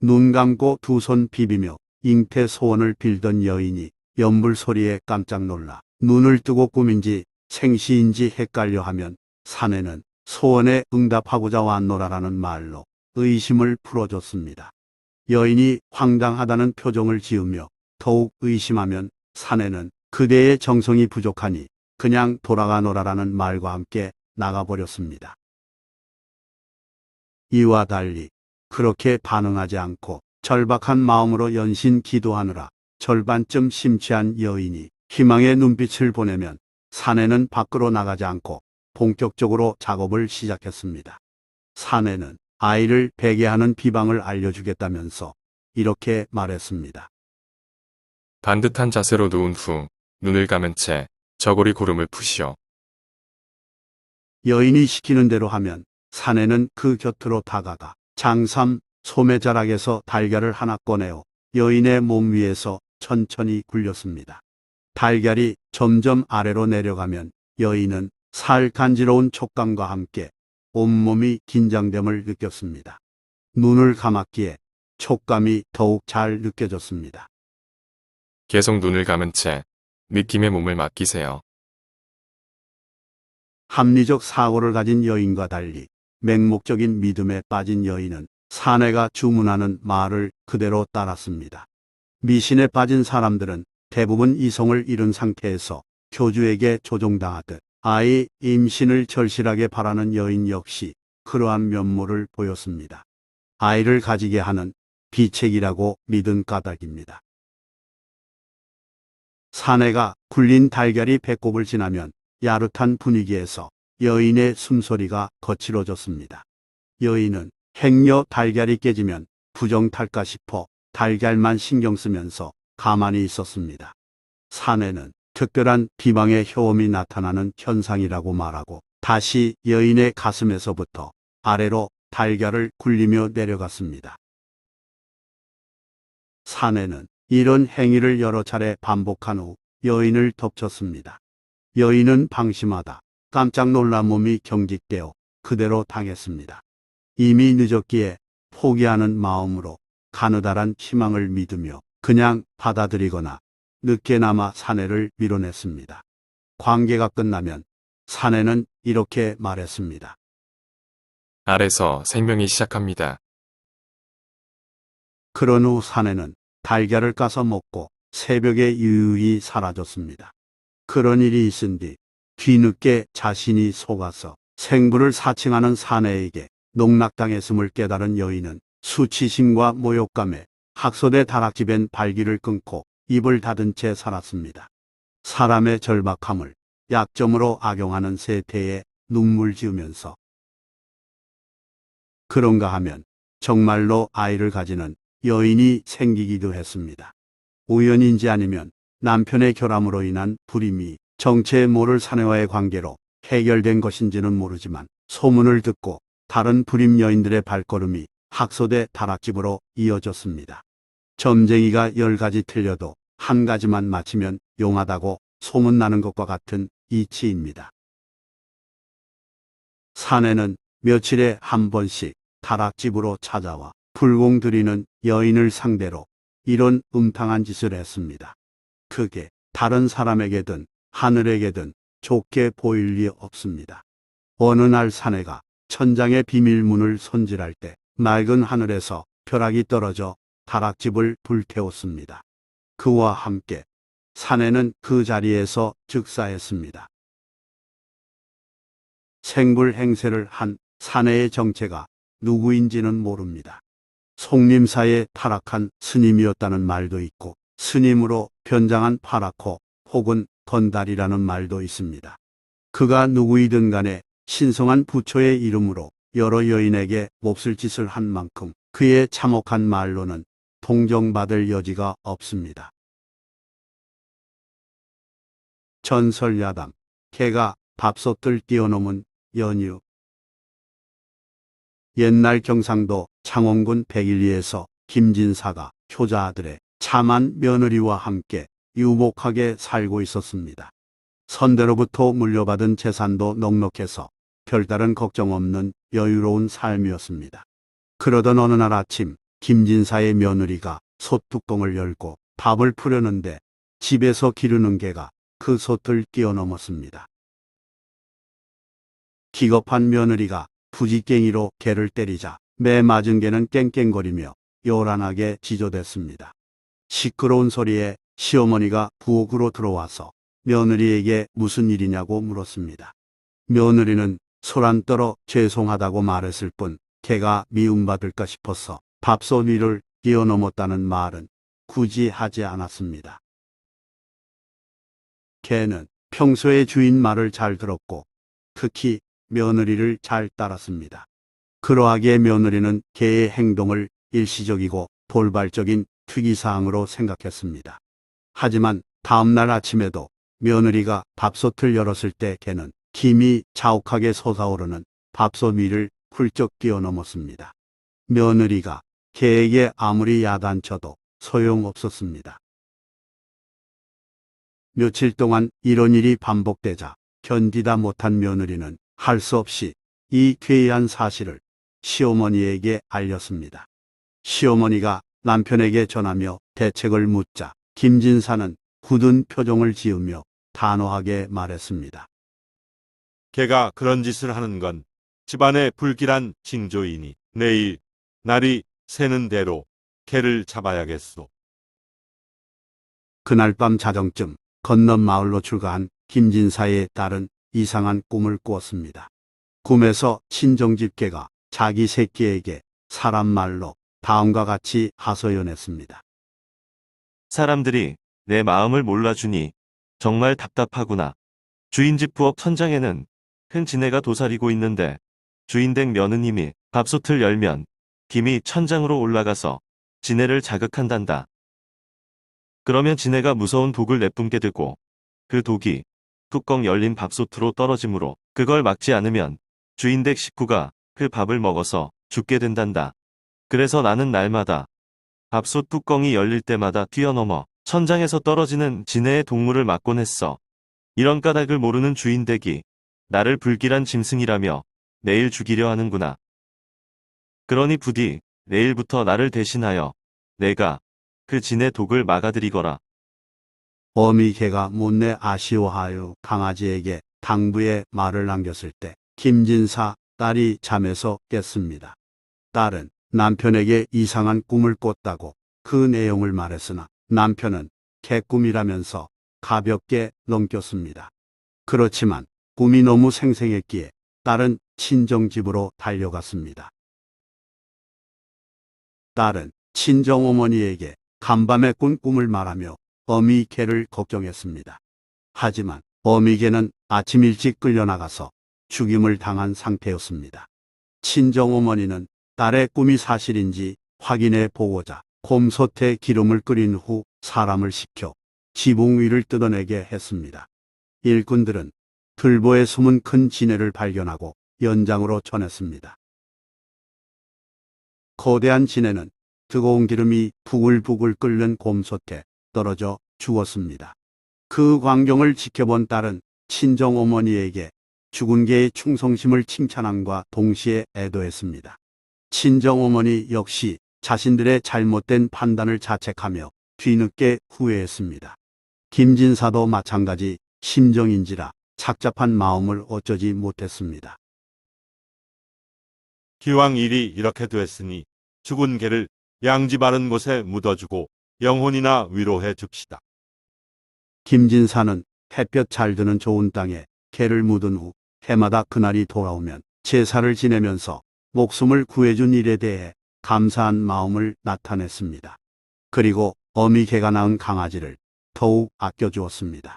눈 감고 두 손 비비며 잉태 소원을 빌던 여인이 연불 소리에 깜짝 놀라 눈을 뜨고 꿈인지 생시인지 헷갈려 하면 사내는 소원에 응답하고자 왔노라라는 말로 의심을 풀어줬습니다. 여인이 황당하다는 표정을 지으며 더욱 의심하면 사내는 그대의 정성이 부족하니 그냥 돌아가노라라는 말과 함께 나가버렸습니다. 이와 달리 그렇게 반응하지 않고 절박한 마음으로 연신 기도하느라 절반쯤 심취한 여인이 희망의 눈빛을 보내면 사내는 밖으로 나가지 않고 본격적으로 작업을 시작했습니다. 사내는 아이를 베게 하는 비방을 알려주겠다면서 이렇게 말했습니다. 반듯한 자세로 누운 후 눈을 감은 채 저고리 고름을 푸시오. 여인이 시키는 대로 하면 사내는 그 곁으로 다가가 장삼 소매자락에서 달걀을 하나 꺼내어 여인의 몸 위에서 천천히 굴렸습니다. 달걀이 점점 아래로 내려가면 여인은 살 간지러운 촉감과 함께 온몸이 긴장됨을 느꼈습니다. 눈을 감았기에 촉감이 더욱 잘 느껴졌습니다. 계속 눈을 감은 채 느낌의 몸을 맡기세요. 합리적 사고를 가진 여인과 달리 맹목적인 믿음에 빠진 여인은 사내가 주문하는 말을 그대로 따랐습니다. 미신에 빠진 사람들은 대부분 이성을 잃은 상태에서 교주에게 조종당하듯 아이 임신을 절실하게 바라는 여인 역시 그러한 면모를 보였습니다. 아이를 가지게 하는 비책이라고 믿은 까닭입니다. 사내가 굴린 달걀이 배꼽을 지나면 야릇한 분위기에서 여인의 숨소리가 거칠어졌습니다. 여인은 행여 달걀이 깨지면 부정탈까 싶어 달걀만 신경 쓰면서 가만히 있었습니다. 사내는 특별한 비방의 효험이 나타나는 현상이라고 말하고 다시 여인의 가슴에서부터 아래로 달걀을 굴리며 내려갔습니다. 사내는 이런 행위를 여러 차례 반복한 후 여인을 덮쳤습니다. 여인은 방심하다 깜짝 놀라 몸이 경직되어 그대로 당했습니다. 이미 늦었기에 포기하는 마음으로 가느다란 희망을 믿으며 그냥 받아들이거나 늦게나마 사내를 밀어냈습니다. 관계가 끝나면 사내는 이렇게 말했습니다. 아래서 생명이 시작합니다. 그런 후 사내는 달걀을 까서 먹고 새벽에 유유히 사라졌습니다. 그런 일이 있은 뒤 뒤늦게 자신이 속아서 생부를 사칭하는 사내에게 농락당했음을 깨달은 여인은 수치심과 모욕감에 학소대 다락집엔 발길을 끊고 입을 닫은 채 살았습니다. 사람의 절박함을 약점으로 악용하는 세태에 눈물 지으면서 그런가 하면 정말로 아이를 가지는 여인이 생기기도 했습니다. 우연인지 아니면 남편의 결함으로 인한 불임이 정체 모를 사내와의 관계로 해결된 것인지는 모르지만 소문을 듣고 다른 불임 여인들의 발걸음이 학소대 다락집으로 이어졌습니다. 점쟁이가 10가지 틀려도 한 가지만 맞히면 용하다고 소문나는 것과 같은 이치입니다. 사내는 며칠에 한 번씩 다락집으로 찾아와 불공 들이는 여인을 상대로 이런 음탕한 짓을 했습니다. 그게 다른 사람에게든 하늘에게든 좋게 보일 리 없습니다. 어느 날 사내가 천장의 비밀문을 손질할 때 맑은 하늘에서 벼락이 떨어져 다락집을 불태웠습니다. 그와 함께 사내는 그 자리에서 즉사했습니다. 생불행세를 한 사내의 정체가 누구인지는 모릅니다. 속림사에 타락한 스님이었다는 말도 있고 스님으로 변장한 파라코 혹은 건달이라는 말도 있습니다. 그가 누구이든 간에 신성한 부처의 이름으로 여러 여인에게 몹쓸 짓을 한 만큼 그의 참혹한 말로는 동정받을 여지가 없습니다. 전설야담, 개가 밥솥을 뛰어넘은 연유. 옛날 경상도 창원군 백일리에서 김진사가 효자 아들의 참한 며느리와 함께 유복하게 살고 있었습니다. 선대로부터 물려받은 재산도 넉넉해서 별다른 걱정 없는 여유로운 삶이었습니다. 그러던 어느 날 아침 김진사의 며느리가 솥뚜껑을 열고 밥을 푸려는데 집에서 기르는 개가 그 솥을 뛰어넘었습니다. 기겁한 며느리가 부지깽이로 개를 때리자 매 맞은 개는 깽깽거리며 요란하게 지저댔습니다. 시끄러운 소리에 시어머니가 부엌으로 들어와서 며느리에게 무슨 일이냐고 물었습니다. 며느리는 소란 떨어 죄송하다고 말했을 뿐 개가 미움받을까 싶어서 밥솥 위를 뛰어넘었다는 말은 굳이 하지 않았습니다. 개는 평소에 주인 말을 잘 들었고 특히 며느리를 잘 따랐습니다. 그러하기에 며느리는 개의 행동을 일시적이고 돌발적인 특이사항으로 생각했습니다. 하지만 다음날 아침에도 며느리가 밥솥을 열었을 때 개는 김이 자욱하게 솟아오르는 밥솥 위를 훌쩍 뛰어넘었습니다. 며느리가 개에게 아무리 야단쳐도 소용없었습니다. 며칠 동안 이런 일이 반복되자 견디다 못한 며느리는 할 수 없이 이 괴이한 사실을 시어머니에게 알렸습니다. 시어머니가 남편에게 전하며 대책을 묻자 김진사는 굳은 표정을 지으며 단호하게 말했습니다. 개가 그런 짓을 하는 건 집안의 불길한 징조이니 내일 날이 새는 대로 개를 잡아야겠소. 그날 밤 자정쯤 건넌 마을로 출가한 김진사의 딸은 이상한 꿈을 꾸었습니다. 꿈에서 친정집 개가 자기 새끼에게 사람 말로 다음과 같이 하소연했습니다. 사람들이 내 마음을 몰라주니 정말 답답하구나. 주인집 부엌 천장에는 큰 지네가 도사리고 있는데 주인댁 며느님이 밥솥을 열면 김이 천장으로 올라가서 지네를 자극한단다. 그러면 지네가 무서운 독을 내뿜게 되고 그 독이 뚜껑 열린 밥솥으로 떨어지므로 그걸 막지 않으면 주인댁 식구가 그 밥을 먹어서 죽게 된단다. 그래서 나는 날마다 밥솥 뚜껑이 열릴 때마다 뛰어넘어 천장에서 떨어지는 지네의 동물을 막곤 했어. 이런 까닭을 모르는 주인댁이 나를 불길한 짐승이라며 내일 죽이려 하는구나. 그러니 부디 내일부터 나를 대신하여 내가 그 지네 독을 막아드리거라. 어미 개가 못내 아쉬워하여 강아지에게 당부의 말을 남겼을 때 김진사 딸이 잠에서 깼습니다. 딸은 남편에게 이상한 꿈을 꿨다고 그 내용을 말했으나 남편은 개꿈이라면서 가볍게 넘겼습니다. 그렇지만 꿈이 너무 생생했기에 딸은 친정집으로 달려갔습니다. 딸은 친정어머니에게 간밤에 꾼 꿈을 말하며 어미 개를 걱정했습니다. 하지만 어미 개는 아침 일찍 끌려나가서 죽임을 당한 상태였습니다. 친정어머니는 딸의 꿈이 사실인지 확인해 보고자 곰솥에 기름을 끓인 후 사람을 시켜 지붕 위를 뜯어내게 했습니다. 일꾼들은 들보에 숨은 큰 지네를 발견하고 연장으로 전했습니다. 거대한 지네는 뜨거운 기름이 부글부글 끓는 곰솥에 떨어져 죽었습니다. 그 광경을 지켜본 딸은 친정 어머니에게 죽은 개의 충성심을 칭찬함과 동시에 애도했습니다. 친정 어머니 역시 자신들의 잘못된 판단을 자책하며 뒤늦게 후회했습니다. 김진사도 마찬가지 심정인지라 착잡한 마음을 어쩌지 못했습니다. 기왕 일이 이렇게 됐으니 죽은 개를 양지 바른 곳에 묻어주고 영혼이나 위로해 줍시다. 김진사는 햇볕 잘 드는 좋은 땅에 개를 묻은 후 해마다 그날이 돌아오면 제사를 지내면서 목숨을 구해준 일에 대해 감사한 마음을 나타냈습니다. 그리고 어미 개가 낳은 강아지를 더욱 아껴주었습니다.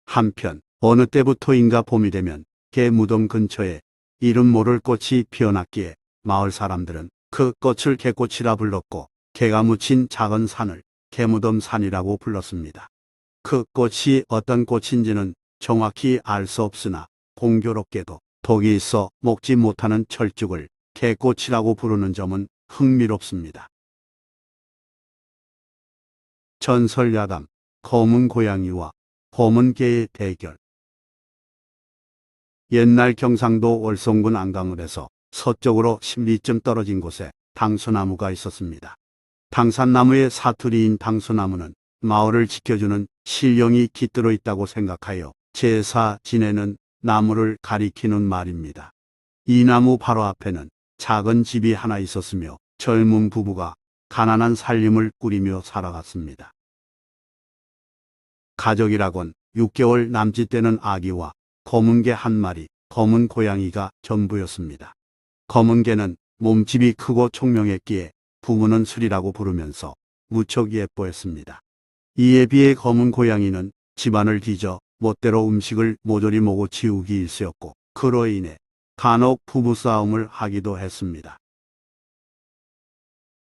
한편 어느 때부터인가 봄이 되면 개 무덤 근처에 이름 모를 꽃이 피어났기에 마을 사람들은 그 꽃을 개꽃이라 불렀고 개가 묻힌 작은 산을 개무덤 산이라고 불렀습니다. 그 꽃이 어떤 꽃인지는 정확히 알 수 없으나 공교롭게도 독이 있어 먹지 못하는 철쭉을 개꽃이라고 부르는 점은 흥미롭습니다. 전설야담 검은 고양이와 검은 개의 대결. 옛날 경상도 월성군 안강을에서 서쪽으로 10리쯤 떨어진 곳에 당수나무가 있었습니다. 당산나무의 사투리인 당수나무는 마을을 지켜주는 신령이 깃들어 있다고 생각하여 제사 지내는 나무를 가리키는 말입니다. 이 나무 바로 앞에는 작은 집이 하나 있었으며 젊은 부부가 가난한 살림을 꾸리며 살아갔습니다. 가족이라곤 6개월 남짓 되는 아기와 검은 개 한 마리, 검은 고양이가 전부였습니다. 검은 개는 몸집이 크고 총명했기에 부부는 술이라고 부르면서 무척 예뻐했습니다. 이에 비해 검은 고양이는 집안을 뒤져 멋대로 음식을 모조리 먹어 치우기 일쑤였고 그로 인해 간혹 부부싸움을 하기도 했습니다.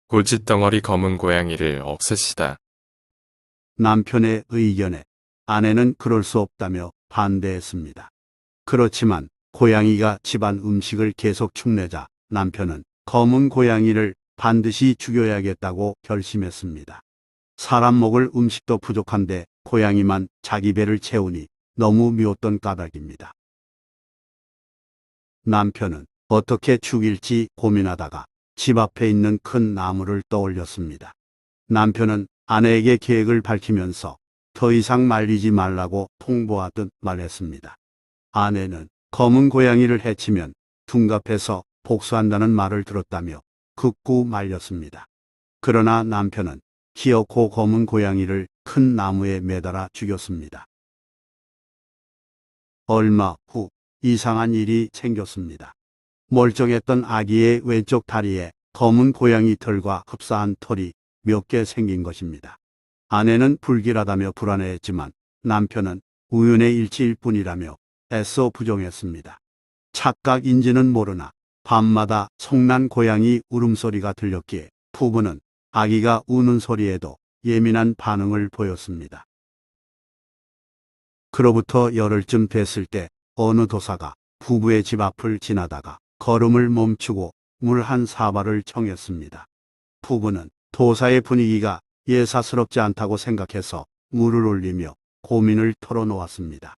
골칫덩어리 검은 고양이를 없애시다. 남편의 의견에 아내는 그럴 수 없다며 반대했습니다. 그렇지만 고양이가 집안 음식을 계속 축내자 남편은 검은 고양이를 반드시 죽여야겠다고 결심했습니다. 사람 먹을 음식도 부족한데 고양이만 자기 배를 채우니 너무 미웠던 까닭입니다. 남편은 어떻게 죽일지 고민하다가 집 앞에 있는 큰 나무를 떠올렸습니다. 남편은 아내에게 계획을 밝히면서 더 이상 말리지 말라고 통보하듯 말했습니다. 아내는 검은 고양이를 해치면 둔갑해서 복수한다는 말을 들었다며 극구 말렸습니다. 그러나 남편은 기어코 검은 고양이를 큰 나무에 매달아 죽였습니다. 얼마 후 이상한 일이 생겼습니다. 멀쩡했던 아기의 왼쪽 다리에 검은 고양이 털과 흡사한 털이 몇 개 생긴 것입니다. 아내는 불길하다며 불안해했지만 남편은 우연의 일치일 뿐이라며 애써 부정했습니다. 착각인지는 모르나 밤마다 성난 고양이 울음소리가 들렸기에 부부는 아기가 우는 소리에도 예민한 반응을 보였습니다. 그로부터 열흘쯤 됐을 때 어느 도사가 부부의 집 앞을 지나다가 걸음을 멈추고 물 한 사발을 청했습니다. 부부는 도사의 분위기가 예사스럽지 않다고 생각해서 물을 올리며 고민을 털어놓았습니다.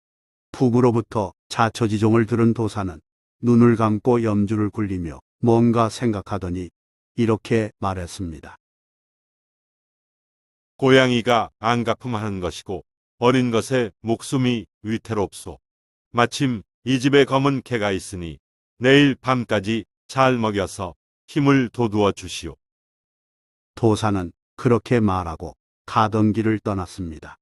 부부로부터 자초지종을 들은 도사는 눈을 감고 염주를 굴리며 뭔가 생각하더니 이렇게 말했습니다. 고양이가 안가품하는 것이고 어린 것의 목숨이 위태롭소. 마침 이 집에 검은 개가 있으니 내일 밤까지 잘 먹여서 힘을 돋우어 주시오. 도사는 그렇게 말하고 가던 길을 떠났습니다.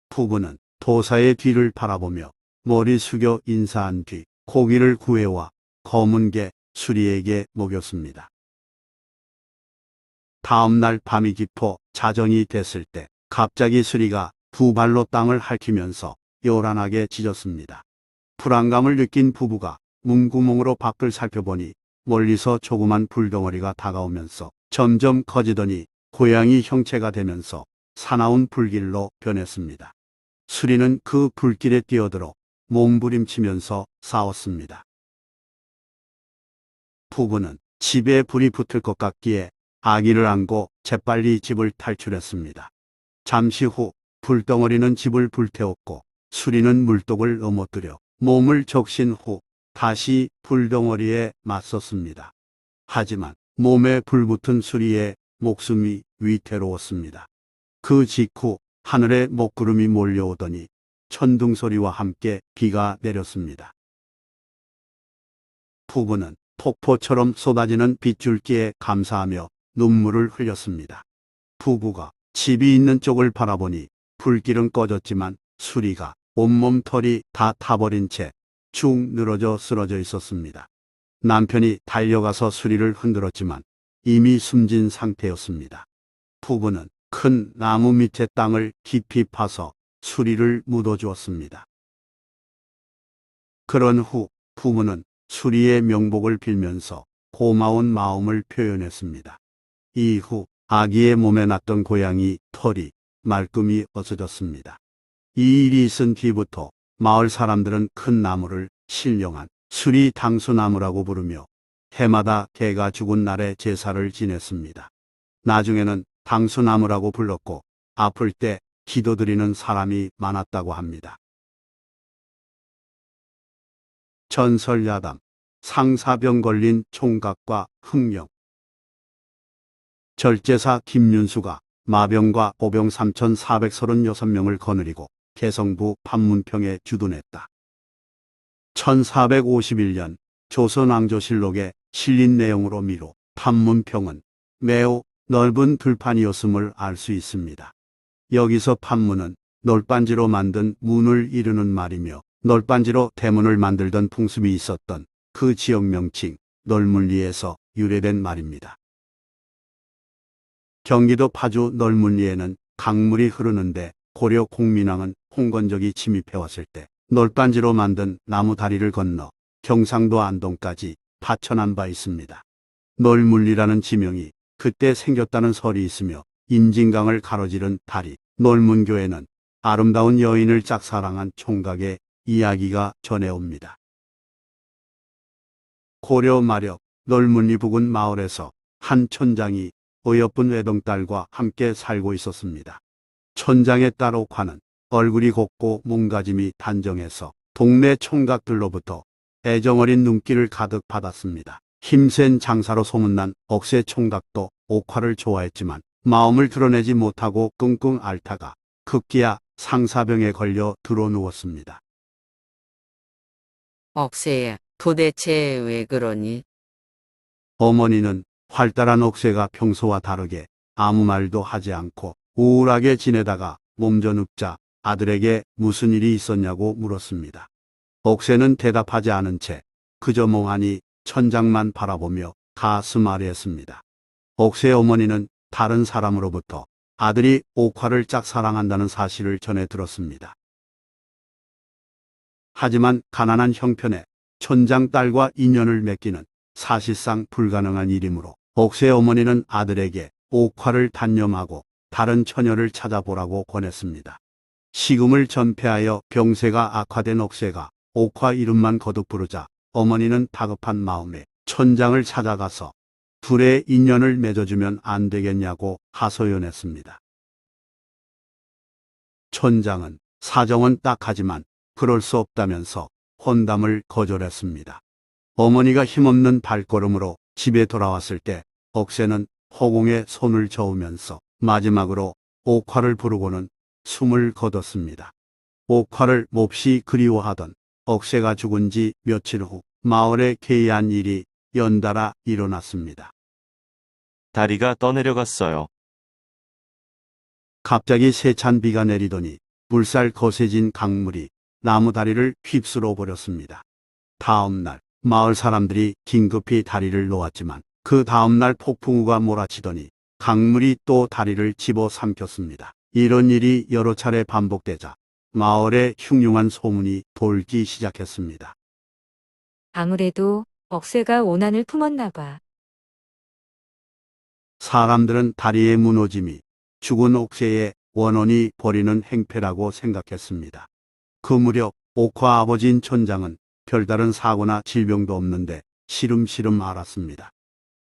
부부는 도사의 뒤를 바라보며 머리 숙여 인사한 뒤 고기를 구해와 검은 개 수리에게 먹였습니다. 다음 날 밤이 깊어 자정이 됐을 때 갑자기 수리가 두 발로 땅을 핥히면서 요란하게 짖었습니다. 불안감을 느낀 부부가 문구멍으로 밖을 살펴보니 멀리서 조그만 불덩어리가 다가오면서 점점 커지더니 고양이 형체가 되면서 사나운 불길로 변했습니다. 수리는 그 불길에 뛰어들어 몸부림치면서 싸웠습니다. 부부는 집에 불이 붙을 것 같기에 아기를 안고 재빨리 집을 탈출했습니다. 잠시 후 불덩어리는 집을 불태웠고 수리는 물독을 넘어뜨려 몸을 적신 후 다시 불덩어리에 맞섰습니다. 하지만 몸에 불붙은 수리의 목숨이 위태로웠습니다. 그 직후 하늘에 먹구름이 몰려오더니 천둥소리와 함께 비가 내렸습니다. 부부는 폭포처럼 쏟아지는 빗줄기에 감사하며 눈물을 흘렸습니다. 부부가 집이 있는 쪽을 바라보니 불길은 꺼졌지만 수리가 온몸 털이 다 타버린 채 축 늘어져 쓰러져 있었습니다. 남편이 달려가서 수리를 흔들었지만 이미 숨진 상태였습니다. 부부는 큰 나무 밑에 땅을 깊이 파서 수리를 묻어주었습니다. 그런 후 부부는 수리의 명복을 빌면서 고마운 마음을 표현했습니다. 이후 아기의 몸에 났던 고양이 털이 말끔히 없어졌습니다. 이 일이 있은 뒤부터 마을 사람들은 큰 나무를 신령한 수리 당수나무라고 부르며 해마다 개가 죽은 날에 제사를 지냈습니다. 나중에는 당수나무라고 불렀고 아플 때 기도드리는 사람이 많았다고 합니다. 전설야담, 상사병 걸린 총각과 흑령. 절제사 김윤수가 마병과 보병 3,436명을 거느리고 개성부 판문평에 주둔했다. 1451년 조선왕조실록에 실린 내용으로 미루 판문평은 매우 넓은 들판이었음을 알 수 있습니다. 여기서 판문은 널빤지로 만든 문을 이르는 말이며 널빤지로 대문을 만들던 풍습이 있었던 그 지역 명칭 널문리에서 유래된 말입니다. 경기도 파주 널문리에는 강물이 흐르는데 고려 공민왕은 홍건적이 침입해왔을 때 널빤지로 만든 나무 다리를 건너 경상도 안동까지 파천한 바 있습니다. 널문리라는 지명이 그때 생겼다는 설이 있으며 임진강을 가로지른 다리 널문교에는 아름다운 여인을 짝사랑한 총각의 이야기가 전해옵니다. 고려 말엽 널문리 부근 마을에서 한 촌장이 어여쁜 외동딸과 함께 살고 있었습니다. 촌장의 딸 옥화는 얼굴이 곱고 몸가짐이 단정해서 동네 총각들로부터 애정어린 눈길을 가득 받았습니다. 힘센 장사로 소문난 억새 총각도 옥화를 좋아했지만 마음을 드러내지 못하고 끙끙 앓다가 급기야 상사병에 걸려 드러누웠습니다. 억새야, 도대체 왜 그러니? 어머니는 활달한 옥새가 평소와 다르게 아무 말도 하지 않고 우울하게 지내다가 몸져눕자 아들에게 무슨 일이 있었냐고 물었습니다. 옥새는 대답하지 않은 채 그저 멍하니 천장만 바라보며 가슴 아래했습니다. 옥새의 어머니는 다른 사람으로부터 아들이 옥화를 짝사랑한다는 사실을 전해 들었습니다. 하지만 가난한 형편에 촌장 딸과 인연을 맺기는 사실상 불가능한 일이므로 옥새의 어머니는 아들에게 옥화를 단념하고 다른 처녀를 찾아보라고 권했습니다. 식음을 전폐하여 병세가 악화된 옥새가 옥화 이름만 거듭 부르자 어머니는 다급한 마음에 촌장을 찾아가서 둘의 인연을 맺어주면 안 되겠냐고 하소연했습니다. 촌장은 사정은 딱하지만 그럴 수 없다면서 혼담을 거절했습니다. 어머니가 힘없는 발걸음으로 집에 돌아왔을 때 억새는 허공에 손을 저으면서 마지막으로 옥화를 부르고는 숨을 거뒀습니다. 옥화를 몹시 그리워하던 억새가 죽은 지 며칠 후 마을에 괴이한 일이 연달아 일어났습니다. 다리가 떠내려갔어요. 갑자기 세찬 비가 내리더니 물살 거세진 강물이 나무 다리를 휩쓸어 버렸습니다. 다음 날 마을 사람들이 긴급히 다리를 놓았지만 그 다음 날 폭풍우가 몰아치더니 강물이 또 다리를 집어삼켰습니다. 이런 일이 여러 차례 반복되자 마을에 흉흉한 소문이 돌기 시작했습니다. 아무래도 억새가 오난을 품었나 봐. 사람들은 다리의 무너짐이 죽은 옥새의 원혼이 벌이는 행패라고 생각했습니다. 그 무렵 옥화 아버지인 촌장은 별다른 사고나 질병도 없는데 시름시름 앓았습니다.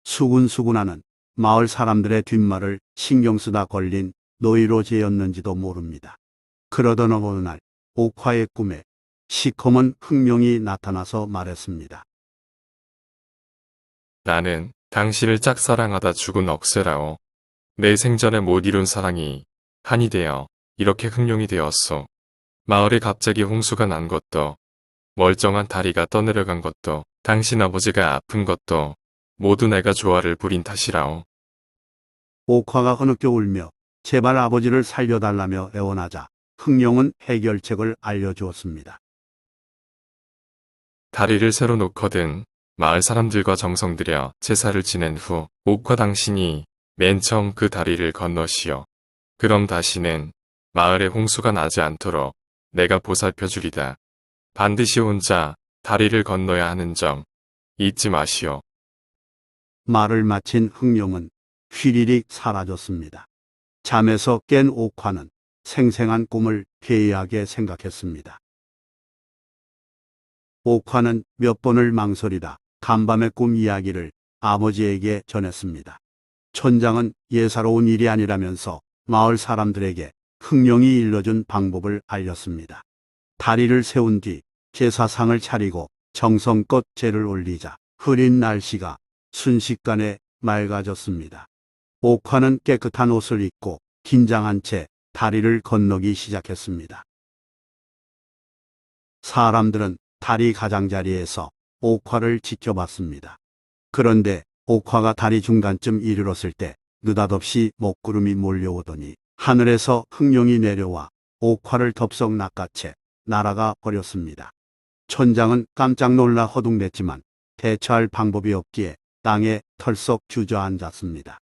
수군수군하는 마을 사람들의 뒷말을 신경 쓰다 걸린 노이로제였는지도 모릅니다. 그러던 어느 날 옥화의 꿈에 시커먼 흑룡이 나타나서 말했습니다. 나는 당신을 짝사랑하다 죽은 억새라오. 내 생전에 못 이룬 사랑이 한이 되어 이렇게 흑룡이 되었소. 마을에 갑자기 홍수가 난 것도, 멀쩡한 다리가 떠내려간 것도, 당신 아버지가 아픈 것도 모두 내가 조화를 부린 탓이라오. 옥화가 흐느껴 울며 제발 아버지를 살려달라며 애원하자 흑룡은 해결책을 알려주었습니다. 다리를 새로 놓거든 마을 사람들과 정성 들여 제사를 지낸 후 옥화 당신이 맨 처음 그 다리를 건너시오. 그럼 다시는 마을에 홍수가 나지 않도록 내가 보살펴 주리다. 반드시 혼자 다리를 건너야 하는 점 잊지 마시오. 말을 마친 흑룡은 휘리릭 사라졌습니다. 잠에서 깬 옥화는 생생한 꿈을 괴이하게 생각했습니다. 옥화는 몇 번을 망설이다 간밤의 꿈 이야기를 아버지에게 전했습니다. 촌장은 예사로운 일이 아니라면서 마을 사람들에게 흑룡이 일러준 방법을 알렸습니다. 다리를 세운 뒤 제사상을 차리고 정성껏 제를 올리자 흐린 날씨가 순식간에 맑아졌습니다. 옥화는 깨끗한 옷을 입고 긴장한 채 다리를 건너기 시작했습니다. 사람들은 다리 가장자리에서 옥화를 지켜봤습니다. 그런데 옥화가 다리 중간쯤 이르렀을 때 느닷없이 먹구름이 몰려오더니 하늘에서 흑룡이 내려와 옥화를 덥석 낚아채 날아가 버렸습니다. 촌장은 깜짝 놀라 허둥댔지만 대처할 방법이 없기에 땅에 털썩 주저앉았습니다.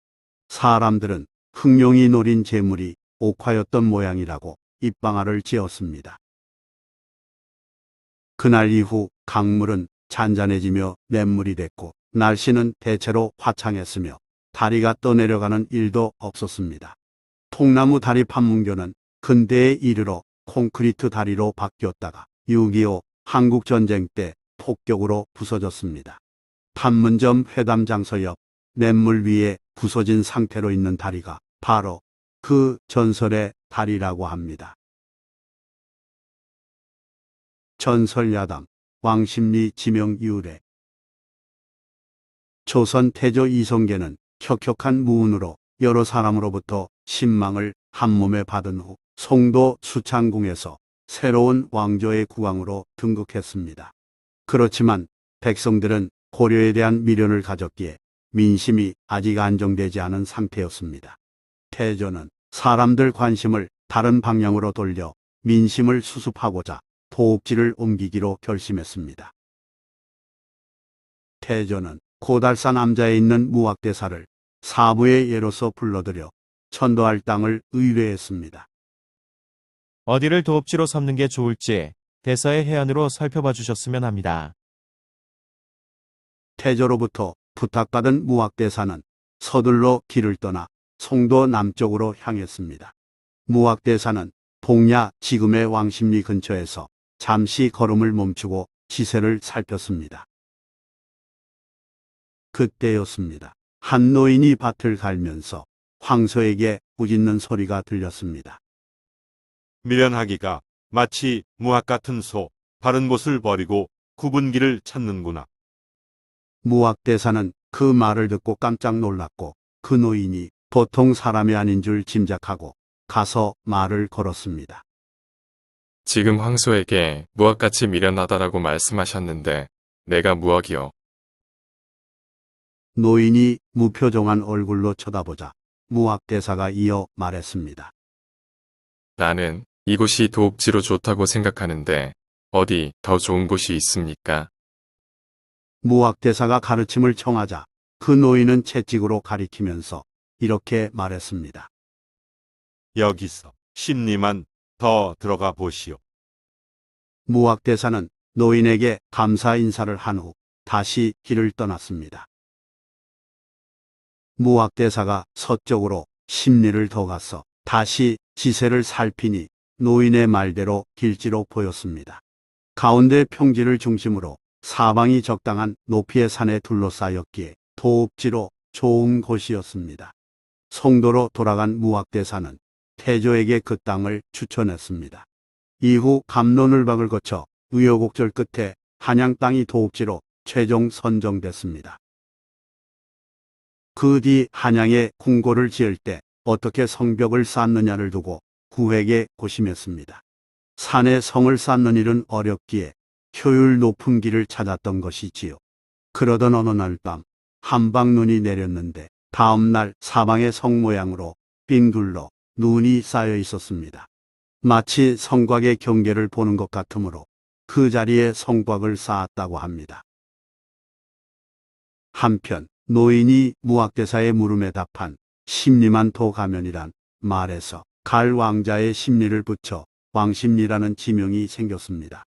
사람들은 흑룡이 노린 재물이 옥화였던 모양이라고 입방아를 찧었습니다. 그날 이후 강물은 잔잔해지며 냇물이 됐고 날씨는 대체로 화창했으며 다리가 떠내려가는 일도 없었습니다. 통나무 다리 판문교는 근대에 이르러 콘크리트 다리로 바뀌었다가 6.25 한국전쟁 때 폭격으로 부서졌습니다. 판문점 회담장소 옆 냇물 위에 부서진 상태로 있는 다리가 바로 그 전설의 다리라고 합니다. 전설야담 왕십리 지명 유래. 조선 태조 이성계는 혁혁한 무운으로 여러 사람으로부터 신망을 한몸에 받은 후 송도 수창궁에서 새로운 왕조의 국왕으로 등극했습니다. 그렇지만 백성들은 고려에 대한 미련을 가졌기에 민심이 아직 안정되지 않은 상태였습니다. 태조는 사람들 관심을 다른 방향으로 돌려 민심을 수습하고자 도읍지를 옮기기로 결심했습니다. 태조는 고달산 암자에 있는 무학대사를 사부의 예로서 불러들여 천도할 땅을 의뢰했습니다. 어디를 도읍지로 삼는 게 좋을지 대사의 해안으로 살펴봐 주셨으면 합니다. 태조로부터 부탁받은 무학대사는 서둘러 길을 떠나 송도 남쪽으로 향했습니다. 무학대사는 봉야 지금의 왕십리 근처에서 잠시 걸음을 멈추고 지세를 살폈습니다. 그때였습니다. 한 노인이 밭을 갈면서 황소에게 꾸짖는 소리가 들렸습니다. 미련하기가 마치 무학 같은 소, 바른 곳을 버리고 굽은 길을 찾는구나. 무학대사는 그 말을 듣고 깜짝 놀랐고 그 노인이 보통 사람이 아닌 줄 짐작하고 가서 말을 걸었습니다. 지금 황소에게 무학같이 미련하다라고 말씀하셨는데 내가 무학이요. 노인이 무표정한 얼굴로 쳐다보자 무학대사가 이어 말했습니다. 나는 이곳이 도읍지로 좋다고 생각하는데 어디 더 좋은 곳이 있습니까? 무학대사가 가르침을 청하자 그 노인은 채찍으로 가리키면서 이렇게 말했습니다. 여기서 심리만 더 들어가 보시오. 무학대사는 노인에게 감사 인사를 한 후 다시 길을 떠났습니다. 무학대사가 서쪽으로 심리를 더 가서 다시 지세를 살피니 노인의 말대로 길지로 보였습니다. 가운데 평지를 중심으로 사방이 적당한 높이의 산에 둘러싸였기에 도읍지로 좋은 곳이었습니다. 송도로 돌아간 무학대사는 태조에게 그 땅을 추천했습니다. 이후 갑론을박을 거쳐 우여곡절 끝에 한양 땅이 도읍지로 최종 선정됐습니다. 그 뒤 한양에 궁궐을 지을 때 어떻게 성벽을 쌓느냐를 두고 구획에 고심했습니다. 산에 성을 쌓는 일은 어렵기에 효율 높은 길을 찾았던 것이지요. 그러던 어느 날 밤 한방 눈이 내렸는데 다음 날 사방의 성 모양으로 빙둘러 눈이 쌓여 있었습니다. 마치 성곽의 경계를 보는 것 같으므로 그 자리에 성곽을 쌓았다고 합니다. 한편 노인이 무학대사의 물음에 답한 심리만 더 가면이란 말에서 갈 왕자의 심리를 붙여 왕심리라는 지명이 생겼습니다.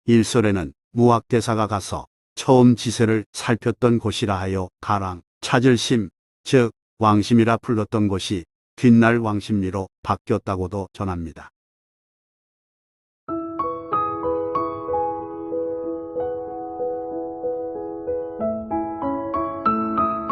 일설에는 무학대사가 가서 처음 지세를 살폈던 곳이라 하여 가랑, 찾을 심, 즉 왕심이라 불렀던 곳이 뒷날 왕심리로 바뀌었다고도 전합니다.